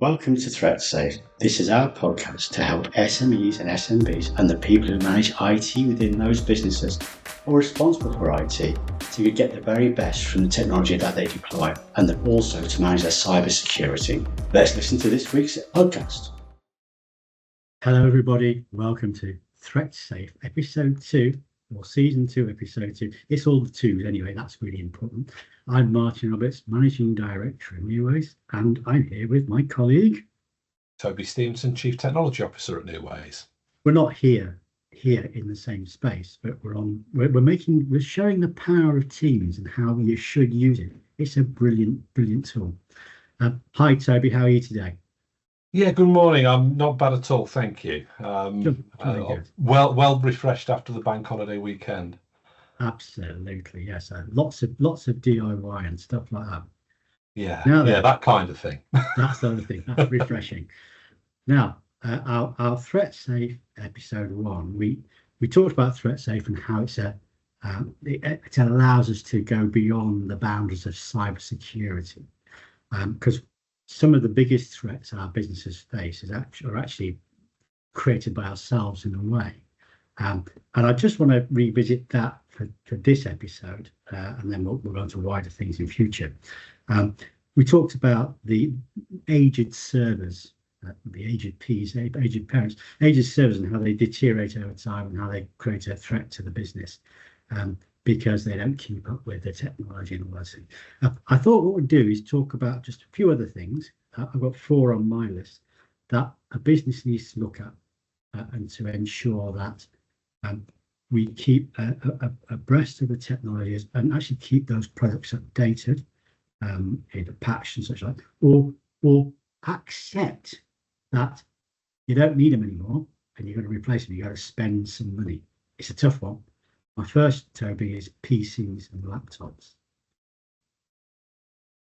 Welcome to Threatsafe. This is our podcast to help SMEs and SMBs and the people who manage IT within those businesses or responsible for IT to get the very best from the technology that they deploy and then also to manage their cyber security. Let's listen to this week's podcast. Hello everybody, welcome to Threatsafe episode 2 or season 2 episode 2. It's all the twos anyway, that's really important. I'm Martin Roberts, Managing Director of Newways, and I'm here with my colleague Toby Stevenson, Chief Technology Officer at Newways. We're not here in the same space, but we're showing the power of Teams and how you should use it. It's a brilliant tool. Hi Toby, how are you today? Yeah, good morning. I'm not bad at all, thank you. Good. Well refreshed after the bank holiday weekend. Absolutely, yes. Lots of DIY and stuff like that. Yeah, that kind of thing. That's the other thing. That's refreshing. Now, our Threatsafe episode 1, we talked about Threatsafe and how it allows us to go beyond the boundaries of cybersecurity, because some of the biggest threats our businesses face are actually created by ourselves in a way. And I just want to revisit that for this episode, and then we'll go on to wider things in future. We talked about the aged servers, the aged Ps, aged parents, aged servers, and how they deteriorate over time and how they create a threat to the business because they don't keep up with the technology and all that thing. I thought what we'd do is talk about just a few other things. I've got 4 on my list that a business needs to look at and to ensure that we keep abreast of the technologies and actually keep those products updated, either patched and such like, or accept that you don't need them anymore and you're going to replace them. You've got to spend some money. It's a tough one. My first, Toby, is PCs and laptops.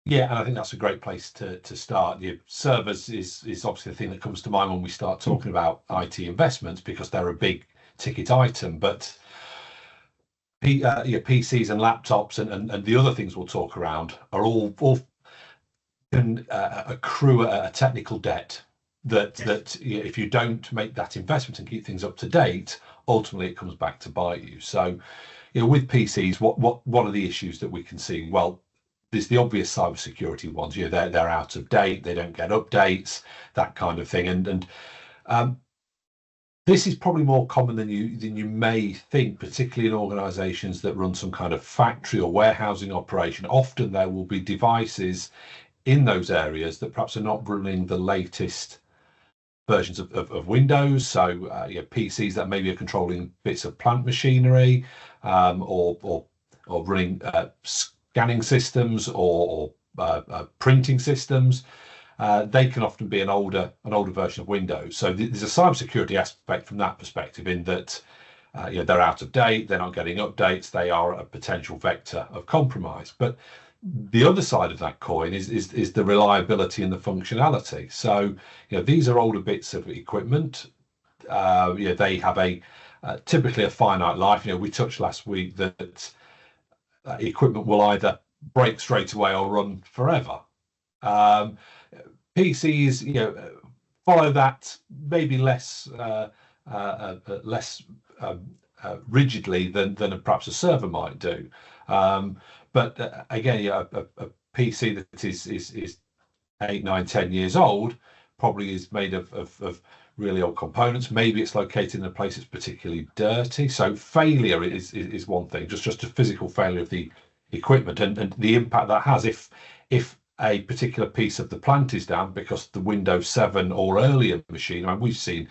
Yeah, and I think that's a great place to start. Your servers is obviously the thing that comes to mind when we start talking about IT investments, because they're a big ticket item, but PCs and laptops and the other things we'll talk around are all can accrue a technical debt that if you don't make that investment and keep things up to date, ultimately it comes back to bite you. So with PCs, what are the issues that we can see? Well, there's the obvious cybersecurity ones. They're out of date, they don't get updates, that kind of thing, and this is probably more common than you may think, particularly in organisations that run some kind of factory or warehousing operation. Often there will be devices in those areas that perhaps are not running the latest versions of Windows. So PCs that maybe are controlling bits of plant machinery, or running scanning systems or printing systems. They can often be an older version of Windows. So there's a cybersecurity aspect from that perspective, in that they're out of date, they're not getting updates, they are a potential vector of compromise. But the other side of that coin is the reliability and the functionality. So these are older bits of equipment. They have typically a finite life. We touched last week that equipment will either break straight away or run forever. PCs, follow that maybe less rigidly than perhaps a server might do. But again, a PC that is 8, 9, 10 years old probably is made of really old components. Maybe it's located in a place that's particularly dirty. So failure is one thing, just a physical failure of the equipment and the impact that has if a particular piece of the plant is down because the Windows 7 or earlier machine. I mean, we've seen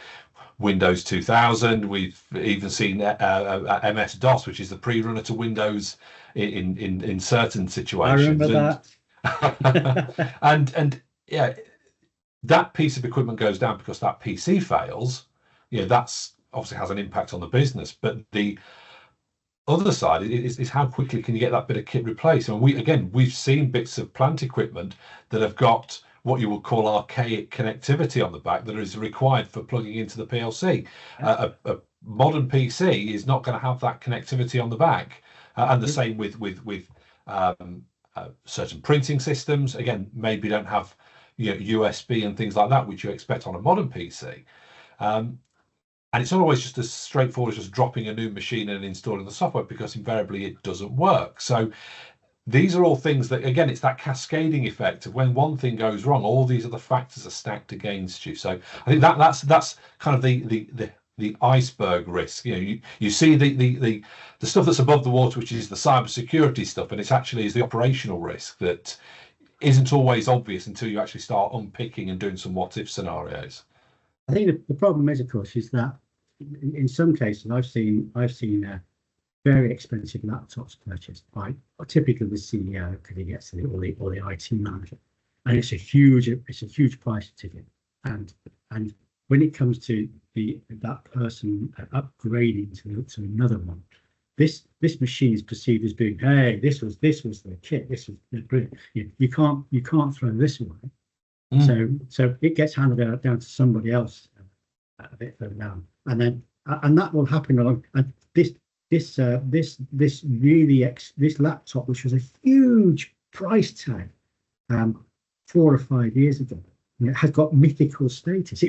Windows 2000, we've even seen MS-DOS, which is the pre-runner to Windows in certain situations. I remember that. and that piece of equipment goes down because that PC fails. That's obviously has an impact on the business, but the other side is how quickly can you get that bit of kit replaced. And we've seen bits of plant equipment that have got what you would call archaic connectivity on the back that is required for plugging into the PLC. A modern PC is not going to have that connectivity on the back, and the same with certain printing systems. Again, maybe don't have USB and things like that, which you expect on a modern PC. And it's not always just as straightforward as just dropping a new machine and installing the software, because invariably it doesn't work. So these are all things that, again, it's that cascading effect of when one thing goes wrong, all these other factors are stacked against you. So I think that's kind of the iceberg risk. You see the stuff that's above the water, which is the cybersecurity stuff, and it's actually is the operational risk that isn't always obvious until you actually start unpicking and doing some what if scenarios. I think the problem is, of course, is that in some cases I've seen very expensive laptops purchased by typically the CEO, because he gets or the IT manager, and it's a huge price ticket. And when it comes to that person upgrading to another one, this machine is perceived as being, hey, this was the kit, this was brilliant. You can't throw this away. So it gets handed down to somebody else a bit further down, and that will happen along. And this laptop, which was a huge price tag 4 or 5 years ago, has got mythical status.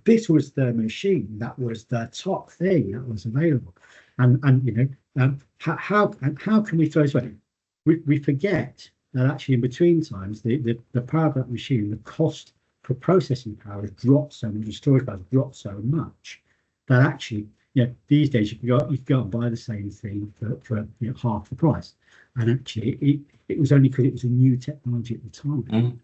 This was the machine that was the top thing that was available, and how can we throw this away? We forget that actually in between times the power of that machine, the cost for processing power has dropped so much, the storage power has dropped so much that actually these days you can go and buy the same thing for half the price. And actually it was only because it was a new technology at the time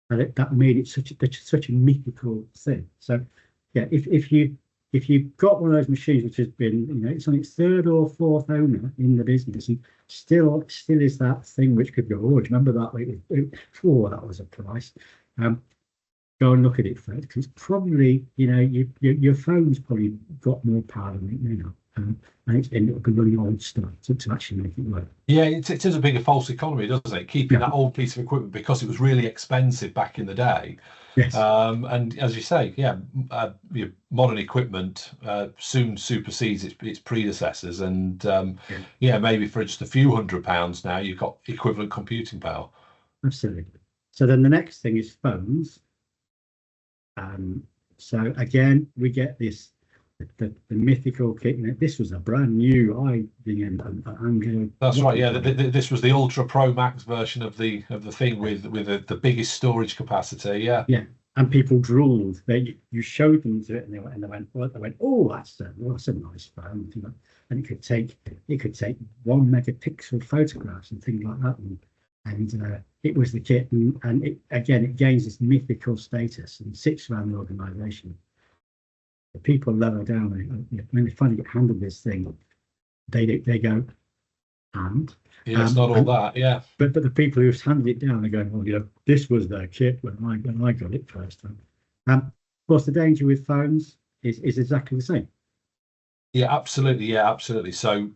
that made it such a mythical thing. So if you've got one of those machines which has been, it's on its third or fourth owner in the business, and still is that thing which could go, oh, do you remember that? That was a price. Go and look at it first, because probably, your phone's probably got more power than it now. And it's ended up running old stuff to actually make it work. Yeah, it is a bigger false economy, doesn't it? Keeping that old piece of equipment because it was really expensive back in the day. Yes. And as you say, modern equipment soon supersedes its predecessors, and maybe for just a few £100 now, you've got equivalent computing power. Absolutely. So then the next thing is phones. So again, we get this the mythical kit. This was a brand new IBM. That's right. Yeah, this was the Ultra Pro Max version of the thing with the biggest storage capacity. Yeah. Yeah, and people drooled. You showed them to it, and they went, oh, that's a nice phone. And it could take 1 megapixel photographs and things like that. And it was the kit, and it gains this mythical status and sits around the organisation. The people lower down, when they finally get handed this thing, they go, and it's not all that, yeah. But the people who've handed it down are going, well, this was their kit when I got it first time. Of course, the danger with phones is exactly the same. Yeah, absolutely. So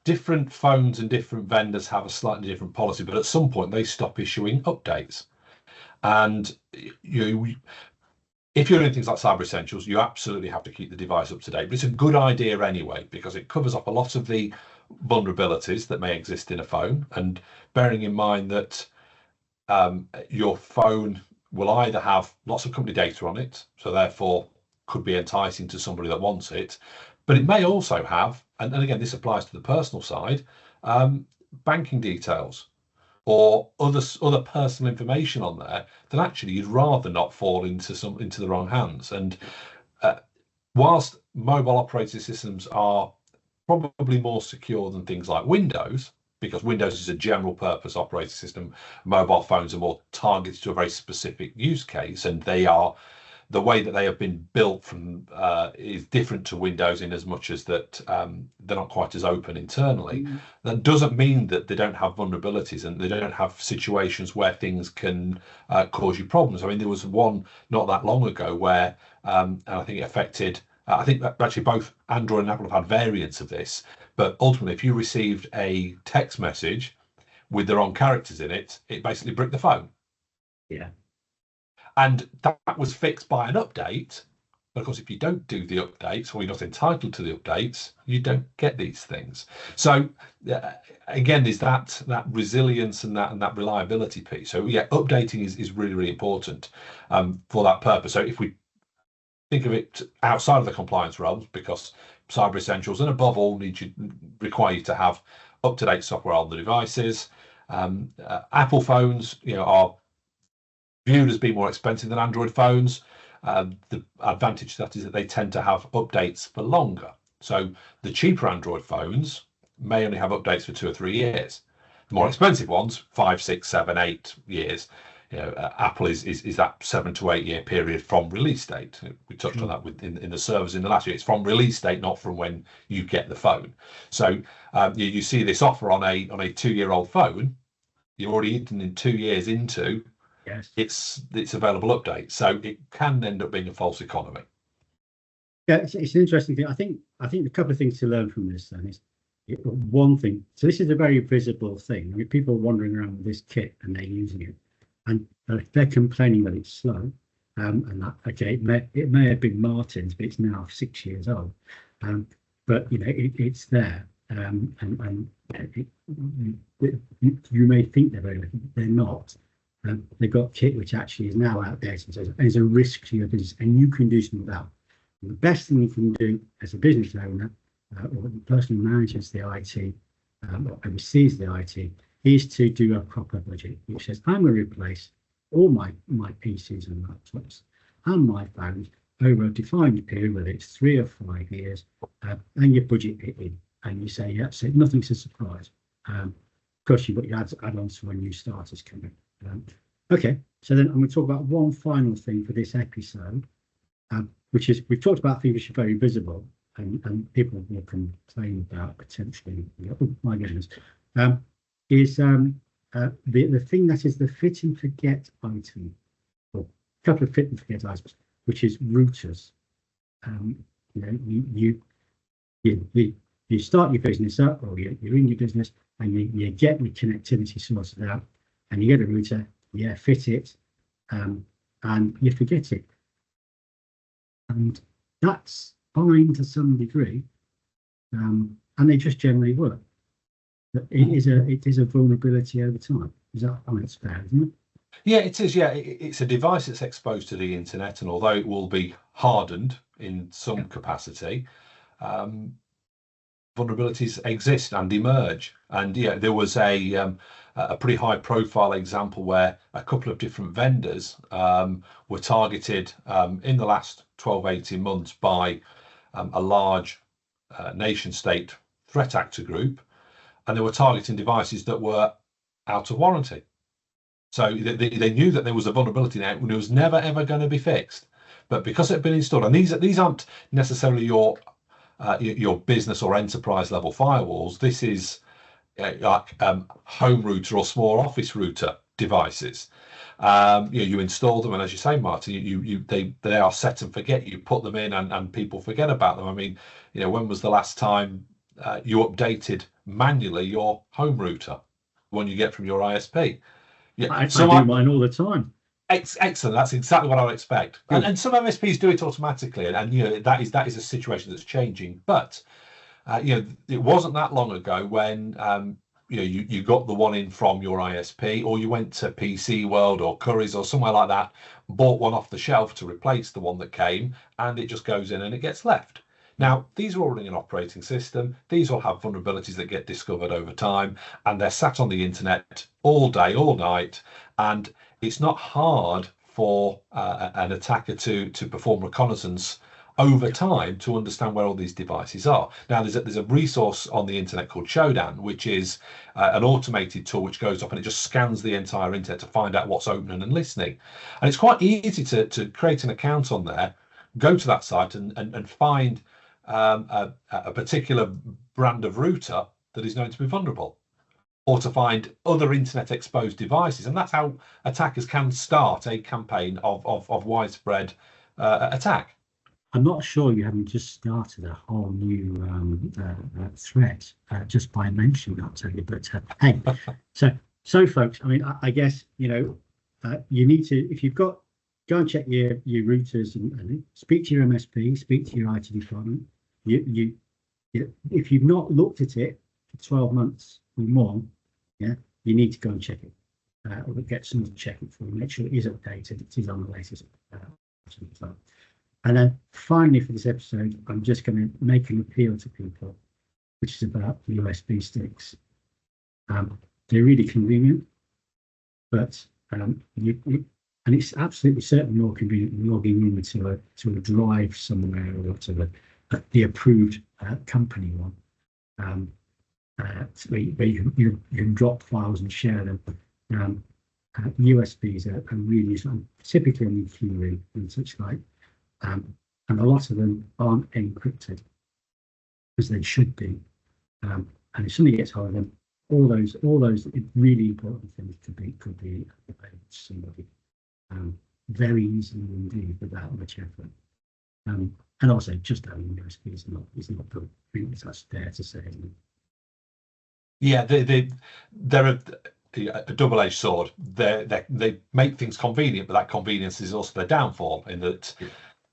different phones and different vendors have a slightly different policy, but at some point they stop issuing updates. And if you're doing things like Cyber Essentials, you absolutely have to keep the device up to date. But it's a good idea anyway, because it covers up a lot of the vulnerabilities that may exist in a phone. And bearing in mind that your phone will either have lots of company data on it, so therefore could be enticing to somebody that wants it, but it may also have, and again, this applies to the personal side, banking details or other personal information on there that actually you'd rather not fall into the wrong hands. And whilst mobile operating systems are probably more secure than things like Windows, because Windows is a general purpose operating system, mobile phones are more targeted to a very specific use case, and the way that they have been built is different to Windows in as much as that they're not quite as open internally. That doesn't mean that they don't have vulnerabilities and they don't have situations where things can cause you problems. I mean, there was one not that long ago where, and I think it affected, I think that actually both Android and Apple have had variants of this, but ultimately if you received a text message with the wrong characters in it, it basically bricked the phone. Yeah. And that was fixed by an update, But of course, if you don't do the updates, or you're not entitled to the updates, you don't get these things. So again, there's that resilience and that reliability piece. So yeah, updating is really, really important for that purpose. So if we think of it outside of the compliance realms, because cyber essentials and above all require you to have up-to-date software on the devices. Apple phones, are viewed as being more expensive than Android phones. The advantage to that is that they tend to have updates for longer. So the cheaper Android phones may only have updates for 2 or 3 years. The more expensive ones, 5, 6, 7, 8 years. Apple is that 7 to 8 year period from release date. We touched on that in the servers in the last year. It's from release date, not from when you get the phone. So you see this offer on a 2-year-old phone. You're already in 2 years into its available update, so it can end up being a false economy. Yeah, it's an interesting thing. I think a couple of things to learn from this then is one thing. So this is a very visible thing. I mean, people are wandering around with this kit and they're using it, and they're complaining that it's slow. And that it may have been Martin's, but it's now 6 years old. But it's there, and you may think they're very, they're not. They've got kit which actually is now outdated, so there's a risk to your business, and you can do something about it. The best thing you can do as a business owner, or the person who manages the IT, or oversees the IT, is to do a proper budget, which says, I'm going to replace all my PCs and laptops and my phones over a defined period, whether it's 3 or 5 years, and you budget it in, and you say, yeah, so nothing's a surprise. Of course, you've got your add-ons for when new starters come in. Okay, so then I'm going to talk about one final thing for this episode, which is, we've talked about things which are very visible, and people will complain about potentially, oh my goodness, is the thing that is the fit and forget item, or a couple of fit and forget items, which is routers. You start your business up, or you're in your business, and you get the connectivity sorted out, and you get a router, you fit it, and you forget it. And that's fine to some degree, and they just generally work. But it is a vulnerability over time. Is that, I mean, it's fair, isn't it? Yeah, it is. Yeah, it's a device that's exposed to the internet, and although it will be hardened in some capacity, vulnerabilities exist and emerge. And yeah, there was a pretty high profile example where a couple of different vendors were targeted in the last 12-18 months by a large nation state threat actor group, and they were targeting devices that were out of warranty. So they knew that there was a vulnerability there and it was never ever going to be fixed, but because it had been installed, and these aren't necessarily your business or enterprise level firewalls. This is like home router or small office router devices. You install them, and as you say, Martin, they are set and forget. You put them in, and people forget about them. I mean, when was the last time you updated manually your home router, one you get from your ISP? Yeah, I do mine all the time. Excellent. That's exactly what I would expect. And some MSPs do it automatically, and that is a situation that's changing. But it wasn't that long ago when you got the one in from your ISP, or you went to PC World or Currys or somewhere like that, bought one off the shelf to replace the one that came, and it just goes in and it gets left. Now, these are all running an operating system. These all have vulnerabilities that get discovered over time, and they're sat on the internet all day, all night, and it's not hard for an attacker to perform reconnaissance over time to understand where all these devices are. Now, there's a resource on the internet called Showdown, which is an automated tool which goes up and it just scans the entire internet to find out what's opening and listening. And it's quite easy to create an account on there, go to that site and find a particular brand of router that is known to be vulnerable, or to find other internet exposed devices. And that's how attackers can start a campaign of widespread attack. I'm not sure you haven't just started a whole new threat just by mentioning that, Tony. But hey, so folks, I mean, I guess you need to, if you've got go and check your routers and speak to your MSP, speak to your IT department. If you've not looked at it for 12 months or more, yeah, you need to go and check it. Or get someone to check it for you, make sure it is updated, it is on the latest. And then finally for this episode, I'm just going to make an appeal to people, which is about USB sticks. They're really convenient, but and it's absolutely certainly more convenient than logging into a drive somewhere or to the approved company one, where you can drop files and share them. USBs are really useful, typically on the key and such like, and a lot of them aren't encrypted as they should be. And if somebody gets hold of them, all those really important things could be available to somebody very easily indeed without much effort. And also, just having USB is not the thing that's there to say. Yeah, they're a double-edged sword. They make things convenient, but that convenience is also their downfall, in that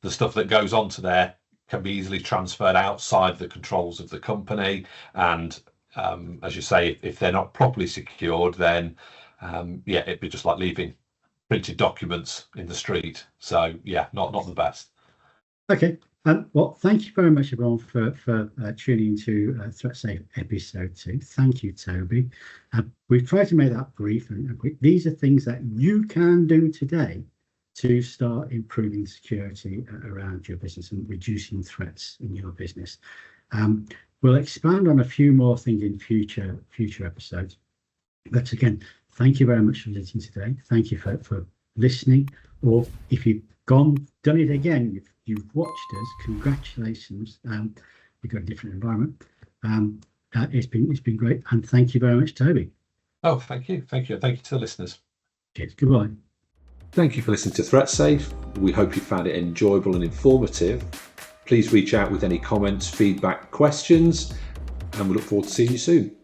the stuff that goes onto there can be easily transferred outside the controls of the company. And as you say, if they're not properly secured, then it'd be just like leaving printed documents in the street. So yeah, not the best. Okay. Well, thank you very much, everyone, for tuning into Threatsafe episode 2. Thank you, Toby. We've tried to make that brief and quick. These are things that you can do today to start improving security around your business and reducing threats in your business. We'll expand on a few more things in future episodes. But again, thank you very much for listening today. Thank you for listening. Or if you've done it again, you've watched us, congratulations. You've got a different environment. It's been great. And thank you very much, Toby. Oh, thank you. Thank you. Thank you to the listeners. Cheers. Goodbye. Thank you for listening to Threatsafe. We hope you found it enjoyable and informative. Please reach out with any comments, feedback, questions, and we look forward to seeing you soon.